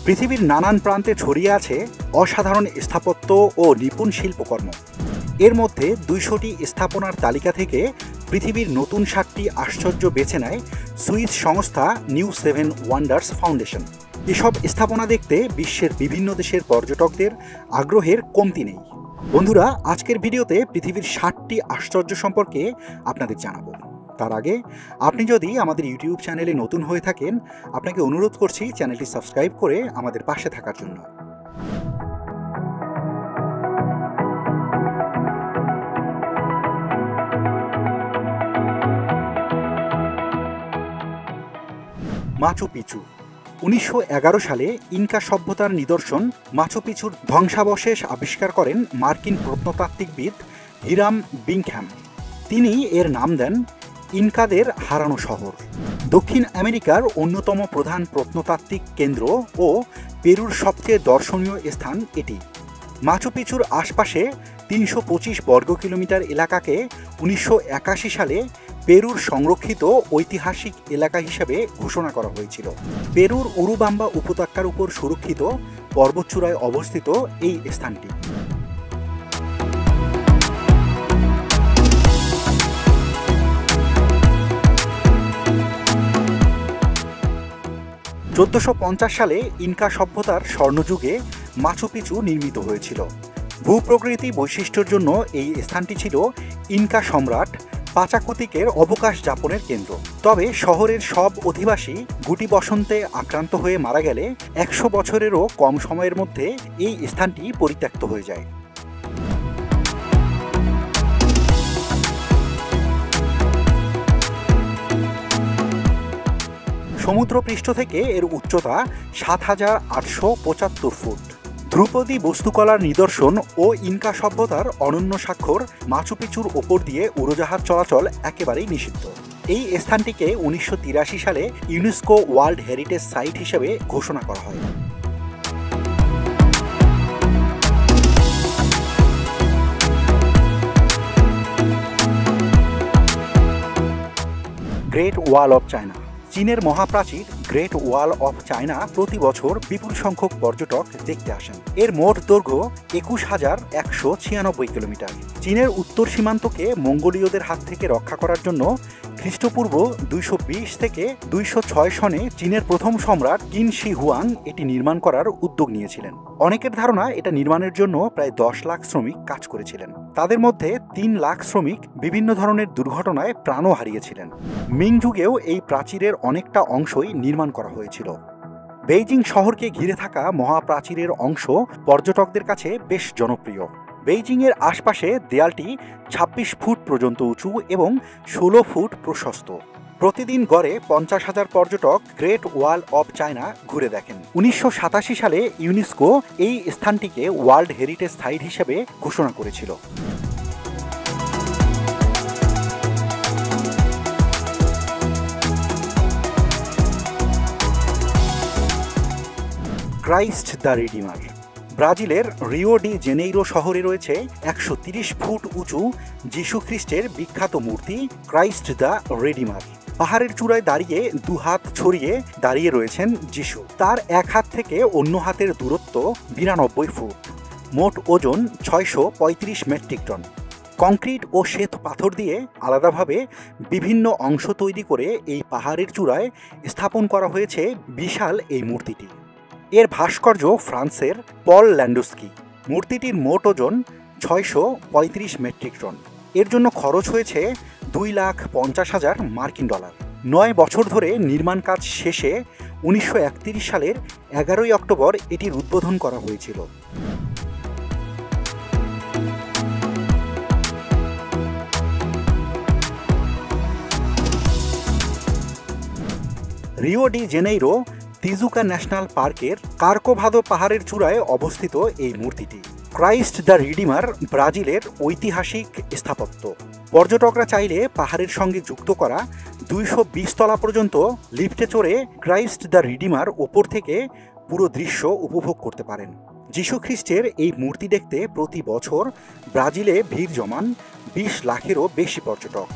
পৃথিবীর নানান প্রান্তে ছড়িয়ে আছে অসাধারণ স্থাপত্য ও নিপুণ শিল্পকর্ম। এর মধ্যে 200টি স্থাপনার তালিকা থেকে পৃথিবীর নতুন 7টি আশ্চর্য বেছে নেয় সুইস সংস্থা নিউ 7 ওয়ান্ডার্স ফাউন্ডেশন। এসব স্থাপনা দেখতে বিশ্বের বিভিন্ন দেশের পর্যটকদের আগ্রহের কমতি নেই। বন্ধুরা, আজকের ভিডিওতে পৃথিবীর 7টি আশ্চর্য সম্পর্কে আপনাদের জানাবো। তার আগে আপনি যদি আমাদের ইউটিউব চ্যানেলে নতুন হয়ে থাকেন, আপনাকে অনুরোধ করছি চ্যানেলটি সাবস্ক্রাইব করে আমাদের পাশে থাকার জন্য। Machu Picchu. 1911 সালে ইনকা সভ্যতার নিদর্শন মাচু পিচুর ধ্বংসাবশেষ আবিষ্কার করেন মার্কিন প্রত্নতাত্ত্বিকবিদ হিরাম বিংখ্যাম। তিনি এর নাম দেন ইনকাদের হারানো শহর। দক্ষিণ আমেরিকার অন্যতম প্রধান প্রত্নতাত্ত্বিক কেন্দ্র ও পেরুর সবচেয়ে দর্শনীয় স্থান এটি। মাচু পিচুর আশপাশে 325 বর্গ কিলোমিটার এলাকাকে 1981 সালে পেরুর সংরক্ষিত ঐতিহাসিক এলাকা হিসেবে ঘোষণা করা হয়েছিল। পেরুর উরুবাম্বা উপত্যকার উপর সুরক্ষিত পর্বতচূড়ায় অবস্থিত এই স্থানটি। (1450 সালে ইনকা সভ্যতার স্বর্ণযুগে মাচু পিচু নির্মিত হয়েছিল। ভূপ্রকৃতি বৈশিষ্ট্যের জন্য এই স্থানটি ছিল ইনকা সম্রাট পাচাকুতিকের অবকাশ যাপনের কেন্দ্র। তবে শহরের সব অধিবাসী গুটি বসন্তে আক্রান্ত হয়ে মারা গেলে 100 বছরেরও কম সময়ের মধ্যে এই স্থানটি পরিত্যক্ত হয়ে যায়। সমুদ্রপৃষ্ঠ থেকে এর উচ্চতা 7,875 ফুট। ধ্রুপদী বস্তুকলার নিদর্শন ও ইনকা সভ্যতার অনন্য স্বাক্ষর মাচু পিচুর ওপর দিয়ে উড়োজাহাজ চলাচল একেবারেই নিষিদ্ধ। এই স্থানটিকে 1983 সালে ইউনেস্কো ওয়ার্ল্ড হেরিটেজ সাইট হিসেবে ঘোষণা করা হয়। Great wall of China. চীনের মহাপ্রাচীর গ্রেট ওয়াল অফ চায়না প্রতি বছর বিপুল সংখ্যক পর্যটক দেখতে আসেন। এর মোট দৈর্ঘ্য 21,196 কিলোমিটার। চীনের উত্তর সীমান্তকে মঙ্গোলীয়দের হাত থেকে রক্ষা করার জন্য খ্রিস্টপূর্ব 220 থেকে 206 সনে চীনের প্রথম সম্রাট কিন শি হুয়াং এটি নির্মাণ করার উদ্যোগ নিয়েছিলেন। অনেকের ধারণা এটা নির্মাণের জন্য প্রায় 10 লাখ শ্রমিক কাজ করেছিলেন। তাদের মধ্যে 3 লাখ শ্রমিক বিভিন্ন ধরনের দুর্ঘটনায় প্রাণও হারিয়েছিলেন। মিং যুগেও এই প্রাচীরের অনেকটা অংশই নির্মাণ করা হয়েছিল। বেইজিং শহরকে ঘিরে থাকা মহাপ্রাচীরের অংশ পর্যটকদের কাছে বেশ জনপ্রিয়। বেইজিংয়ের আশপাশে দেয়ালটি 26 ফুট পর্যন্ত উঁচু এবং 16 ফুট প্রশস্ত। প্রতিদিন গড়ে 50,000 পর্যটক গ্রেট ওয়াল অফ চায়না ঘুরে দেখেন। 1987 সালে ইউনেস্কো এই স্থানটিকে ওয়ার্ল্ড হেরিটেজ সাইট হিসেবে ঘোষণা করেছিল। Christ the redeemer. ব্রাজিলের রিও ডি জেনেইরো শহরে রয়েছে 130 ফুট উঁচু যিশু খ্রিস্টের বিখ্যাত মূর্তি ক্রাইস্ট দ্য রিডিমার। পাহাড়ের চূড়ায় দাঁড়িয়ে 2 হাত ছড়িয়ে দাঁড়িয়ে রয়েছেন যিশু। তার এক হাত থেকে অন্য হাতের দূরত্ব 92 ফুট। মোট ওজন 635 মেট্রিক টন। কংক্রিট ও শ্বেত পাথর দিয়ে আলাদাভাবে বিভিন্ন অংশ তৈরি করে এই পাহাড়ের চূড়ায় স্থাপন করা হয়েছে বিশাল এই মূর্তিটি। এর ভাস্কর্য ফ্রান্সের পল ল্যান্ডস্কি। মূর্তিটির মোট ওজন 635 মেট্রিক টন। এর জন্য খরচ হয়েছে $2,50,000 মার্কিন। 9 বছর ধরে নির্মাণ কাজ শেষে 1931 সালের 11 অক্টোবর এটির উদ্বোধন করা হয়েছিল। Rio de Janeiro Tijuca national পার্কের কার্কোভাদো পাহাড়ের চূড়ায় অবস্থিত এই মূর্তিটি। ক্রাইস্ট দ্য রিডিমার ব্রাজিলের ঐতিহাসিক স্থাপত্য। পর্যটকরা চাইলে পাহাড়ের সঙ্গে যুক্ত করা 220 তলা পর্যন্ত লিফটে চড়ে ক্রাইস্ট দ্য রিডিমার ওপর থেকে পুরো দৃশ্য উপভোগ করতে পারেন। যিশু খ্রিস্টের এই মূর্তি দেখতে প্রতি বছর ব্রাজিলে ভিড় জমান 20 লাখেরও বেশি পর্যটক।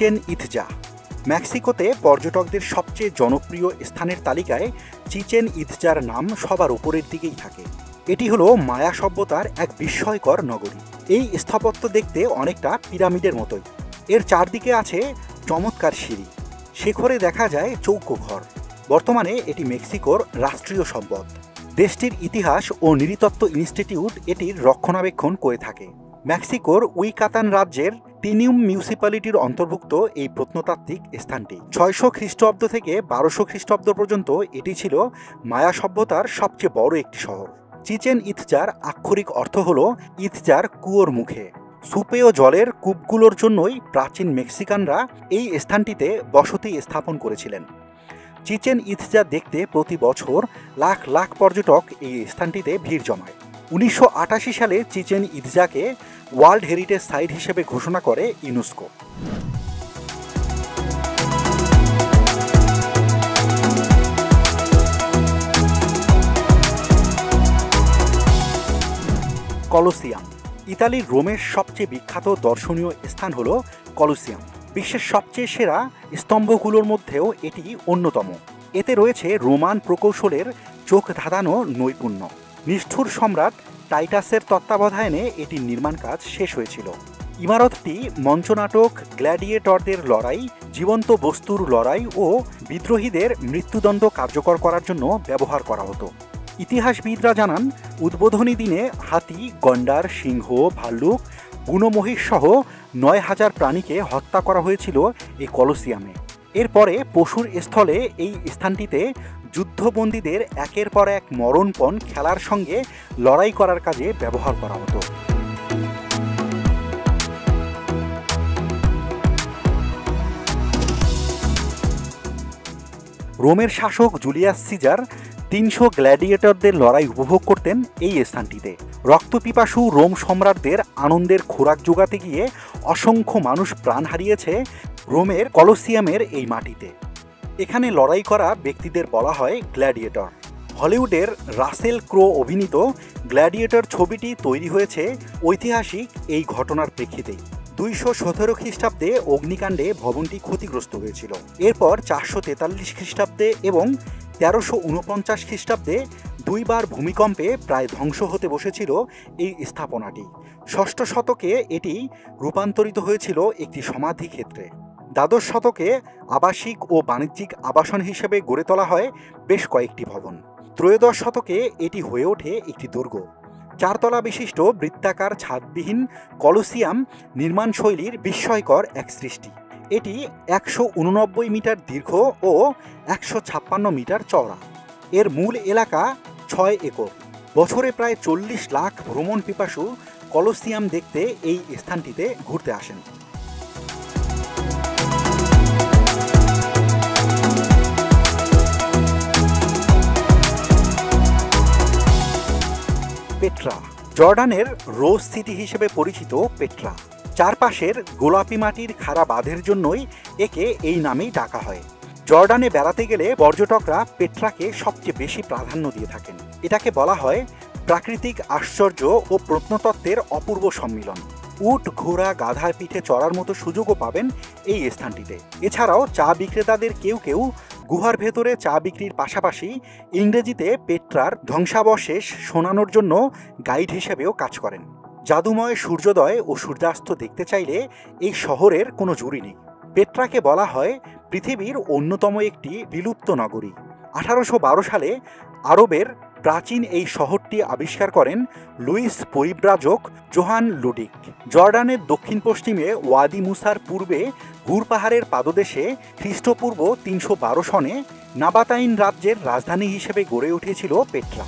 Chichen Itza. মেক্সিকোতে পর্যটকদের সবচেয়ে জনপ্রিয় স্থানের তালিকায় চিচেন ইৎজার নাম সবার উপরের দিকেই থাকে। এটি হলো মায়া সভ্যতার এক বিস্ময়কর নগরী। এই স্থাপত্য দেখতে অনেকটা পিরামিডের মতোই। এর চারদিকে আছে চমৎকার সিঁড়ি, শিখরে দেখা যায় চৌকো ঘর। বর্তমানে এটি মেক্সিকোর রাষ্ট্রীয় সম্পদ। দেশটির ইতিহাস ও নৃতত্ত্ব ইনস্টিটিউট এটির রক্ষণাবেক্ষণ করে থাকে। মেক্সিকোর উইকাতান রাজ্যের তিনিউম মিউনিসিপ্যালিটির অন্তর্ভুক্ত এই প্রত্নতাত্ত্বিক স্থানটি 600 খ্রিস্টাব্দ থেকে 1200 খ্রিস্টাব্দ পর্যন্ত এটি ছিল মায়া সভ্যতার সবচেয়ে বড় একটি শহর। চিচেন ইৎজার আক্ষরিক অর্থ হল ইৎজার কুয়োর মুখে। সুপেয় জলের কূপগুলোর জন্যই প্রাচীন মেক্সিকানরা এই স্থানটিতে বসতি স্থাপন করেছিলেন। চিচেন ইৎজা দেখতে প্রতি বছর লাখ লাখ পর্যটক এই স্থানটিতে ভিড় জমায়। 1988 সালে চিচেন ইৎজাকে ওয়ার্ল্ড হেরিটেজ সাইট হিসেবে ঘোষণা করে ইউনেস্কো। কলোসিয়াম। ইতালির রোমের সবচেয়ে বিখ্যাত দর্শনীয় স্থান হল কলোসিয়াম। বিশ্বের সবচেয়ে সেরা স্তম্ভগুলোর মধ্যেও এটি অন্যতম। এতে রয়েছে রোমান প্রকৌশলের চোখ ধাঁধানো নৈপুণ্য। নিষ্ঠুর সম্রাট টাইটাসের তত্ত্বাবধানে এটির নির্মাণ কাজ শেষ হয়েছিল। ইমারতটি মঞ্চনাটক, গ্ল্যাডিয়েটরদের লড়াই, জীবন্ত বস্তুর লড়াই ও বিদ্রোহীদের মৃত্যুদণ্ড কার্যকর করার জন্য ব্যবহার করা হতো। ইতিহাসবিদরা জানান, উদ্বোধনী দিনে হাতি, গন্ডার, সিংহ, ভাল্লুক, বুনো মহিষ সহ 9000 প্রাণীকে হত্যা করা হয়েছিল এই কলোসিয়ামে। এরপরে পশুর স্থলে এই স্থানটিতে যুদ্ধবন্দীদের একের পর এক মরণপণ খেলার সঙ্গে লড়াই করার কাজে ব্যবহার করা হতো। রোমের শাসক জুলিয়াস সিজার 300 গ্ল্যাডিয়েটরদের লড়াই উপভোগ করতেন এই স্থানটিতে। রক্তপিপাসু রোম সম্রাটদের আনন্দের খোরাক জোগাতে গিয়ে অসংখ্য মানুষ প্রাণ হারিয়েছে রোমের কলোসিয়ামের এই মাটিতে। এখানে লড়াই করা ব্যক্তিদের বলা হয় গ্ল্যাডিয়েটর। হলিউডের রাসেল ক্রো অভিনীত গ্ল্যাডিয়েটর ছবিটি তৈরি হয়েছে ঐতিহাসিক এই ঘটনার প্রেক্ষিতেই। 217 খ্রিস্টাব্দে অগ্নিকাণ্ডে ভবনটি ক্ষতিগ্রস্ত হয়েছিল। এরপর 443 খ্রিস্টাব্দে এবং 1349 খ্রিস্টাব্দে দুইবার ভূমিকম্পে প্রায় ধ্বংস হতে বসেছিল এই স্থাপনাটি। 6ষ্ঠ শতকে এটি রূপান্তরিত হয়েছিল একটি সমাধি ক্ষেত্রে। দ্বাদশ শতকে আবাসিক ও বাণিজ্যিক আবাসন হিসেবে গড়ে তোলা হয় বেশ কয়েকটি ভবন। ত্রয়োদশ শতকে এটি হয়ে ওঠে একটি দুর্গ। 4 তলা বিশিষ্ট বৃত্তাকার ছাদবিহীন কলোসিয়াম নির্মাণ শৈলীর বিস্ময়কর এক সৃষ্টি। এটি 189 মিটার দীর্ঘ ও 156 মিটার চওড়া। এর মূল এলাকা 6 একর। বছরে প্রায় 40 লাখ ভ্রমণ পিপাসু কলোসিয়াম দেখতে এই স্থানটিতে ঘুরতে আসেন। পেট্রা। জর্ডানের রোজ সিটি হিসেবে পরিচিত পেট্রা চারপাশের গোলাপি মাটির খাড়া বাঁধের জন্যই একে এই নামেই ডাকা হয়। জর্ডানে বেড়াতে গেলে পর্যটকরা পেট্রাকে সবচেয়ে বেশি প্রাধান্য দিয়ে থাকেন। এটাকে বলা হয় প্রাকৃতিক আশ্চর্য ও প্রত্নতত্ত্বের অপূর্ব সম্মিলন। উট, ঘোড়া, গাধার পিঠে চড়ার মতো সুযোগও পাবেন এই স্থানটিতে। এছাড়াও চা বিক্রেতাদের কেউ কেউ গুহার ভেতরে চা বিক্রির পাশাপাশি ইংরেজিতে পেট্রার ধ্বংসাবশেষ শোনানোর জন্য গাইড হিসেবেও কাজ করেন। জাদুময় সূর্যোদয় ও সূর্যাস্ত দেখতে চাইলে এই শহরের কোনো জুড়ি নেই। পেট্রাকে বলা হয় পৃথিবীর অন্যতম একটি বিলুপ্ত নগরী। 1812 সালে আরবের প্রাচীন এই শহরটি আবিষ্কার করেন লুইস পরিব্রাজক জোহান লুডিক। জর্ডানের দক্ষিণ পশ্চিমে ওয়াদি মুসার পূর্বে হুর পাহাড়ের পাদদেশে খ্রিস্টপূর্ব 312 সনে নাবাতাইন রাজ্যের রাজধানী হিসেবে গড়ে উঠেছিল পেট্রা।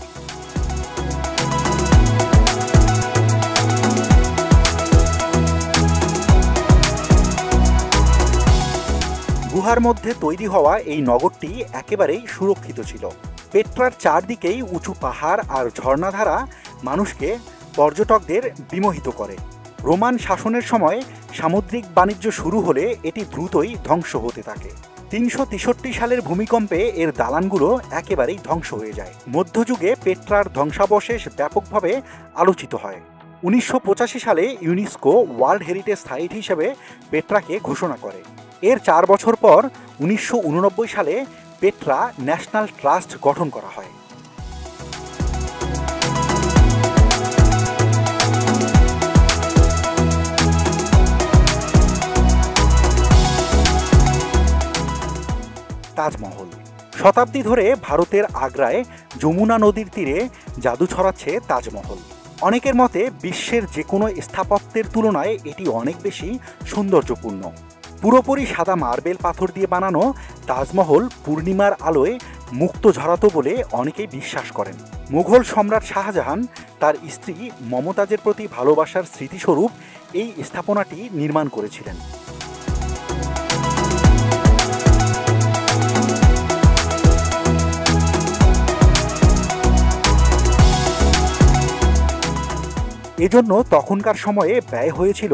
গুহার মধ্যে তৈরি হওয়া এই নগরটি একেবারেই সুরক্ষিত ছিল। পেট্রার চারদিকেই উঁচু পাহাড় আর ঝর্ণাধারা মানুষকে, পর্যটকদের বিমোহিত করে। রোমান শাসনের সময় সামুদ্রিক বাণিজ্য শুরু হলে এটি দ্রুতই ধ্বংস হতে থাকে। 363 সালের ভূমিকম্পে এর দালানগুলো একেবারেই ধ্বংস হয়ে যায়। মধ্যযুগে পেট্রার ধ্বংসাবশেষ ব্যাপকভাবে আলোচিত হয়। 1985 সালে ইউনেস্কো ওয়ার্ল্ড হেরিটেজ সাইট হিসেবে পেট্রাকে ঘোষণা করে। এর 4 বছর পর 1989 সালে পেট্রা ন্যাশনাল ট্রাস্ট গঠন করা হয়। তাজমহল শতাব্দী ধরে ভারতের আগ্রায় যমুনা নদীর তীরে জাদু ছড়াচ্ছে তাজমহল। অনেকের মতে বিশ্বের যে কোনো স্থাপত্যের তুলনায় এটি অনেক বেশি সৌন্দর্যপূর্ণ। পুরোপুরি সাদা মার্বেল পাথর দিয়ে বানানো তাজমহল পূর্ণিমার আলোয় মুক্ত ঝরাতো বলে অনেকেই বিশ্বাস করেন। মুঘল সম্রাট শাহজাহান তার স্ত্রী মমতাজের প্রতি ভালোবাসার স্মৃতিস্বরূপ এই স্থাপনাটি নির্মাণ করেছিলেন। এজন্য তখনকার সময়ে ব্যয় হয়েছিল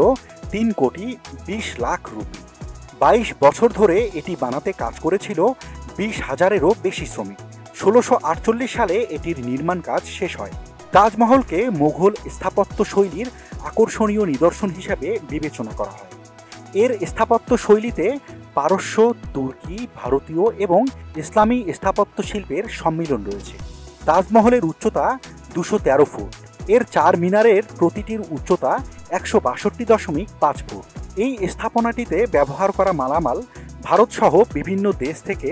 3,20,00,000 রুপি। 22 বছর ধরে এটি বানাতে কাজ করেছিল 20,000-এরও বেশি শ্রমিক। 1648 সালে এটির নির্মাণ কাজ শেষ হয়। তাজমহলকে মুঘল স্থাপত্য শৈলীর আকর্ষণীয় নিদর্শন হিসাবে বিবেচনা করা হয়। এর স্থাপত্য শৈলীতে পারস্য, তুর্কি, ভারতীয় এবং ইসলামী স্থাপত্য শিল্পের সম্মিলন রয়েছে। তাজমহলের উচ্চতা 213 ফুট। এর 4 মিনারের প্রতিটির উচ্চতা 162.5 ফুট। এই স্থাপনাটিতে ব্যবহার করা মালামাল ভারতসহ বিভিন্ন দেশ থেকে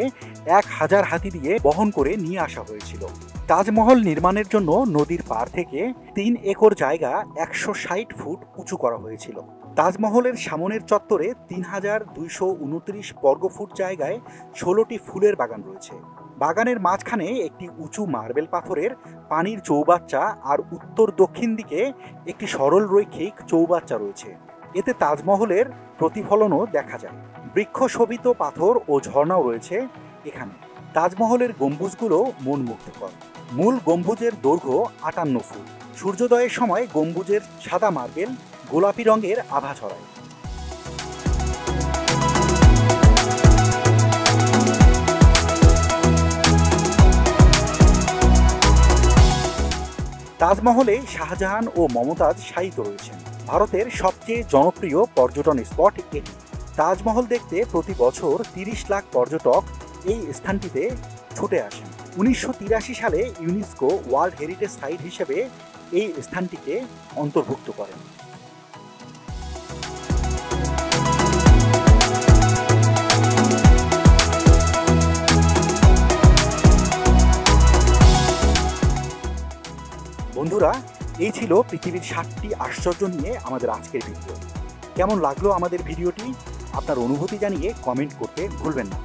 1000 হাতি দিয়ে বহন করে নিয়ে আসা হয়েছিল। তাজমহল নির্মাণের জন্য নদীর পাড় থেকে 3 একর জায়গা 160 ফুট উঁচু করা হয়েছিল। তাজমহলের সামনের চত্বরে 3229 বর্গফুট জায়গায় 16টি ফুলের বাগান রয়েছে। বাগানের মাঝখানে একটি উঁচু মার্বেল পাথরের পানির চৌবাচ্চা আর উত্তর দক্ষিণ দিকে একটি সরল রৈখিক চৌবাচ্চা রয়েছে। এতে তাজমহলের প্রতিফলনও দেখা যায়। বৃক্ষ শোভিত পাথর ও ঝর্ণাও রয়েছে এখানে। তাজমহলের গম্বুজগুলো মন মুগ্ধকর। মূল গম্বুজের দৈর্ঘ্য 58 ফুট। সূর্যোদয়ের সময় গম্বুজের সাদা মার্বেল গোলাপি রঙের আভা ছড়ায়। তাজমহলে শাহজাহান ও মমতাজ শায়িত রয়েছেন। ভারতের সবচেয়ে জনপ্রিয় পর্যটন স্পট এটি। তাজমহল দেখতে প্রতি বছর 30 লাখ পর্যটক এই স্থানটিতে ছুটে আসেন। 1983 সালে ইউনেস্কো ওয়ার্ল্ড হেরিটেজ সাইট হিসেবে এই স্থানটিকে অন্তর্ভুক্ত করেন। বন্ধুরা, এই ছিল পৃথিবীর 7টি আশ্চর্য নিয়ে আমাদের আজকের ভিডিও। কেমন লাগলো আমাদের ভিডিওটি? আপনার অনুভূতি জানিয়ে কমেন্ট করতে ভুলবেন না।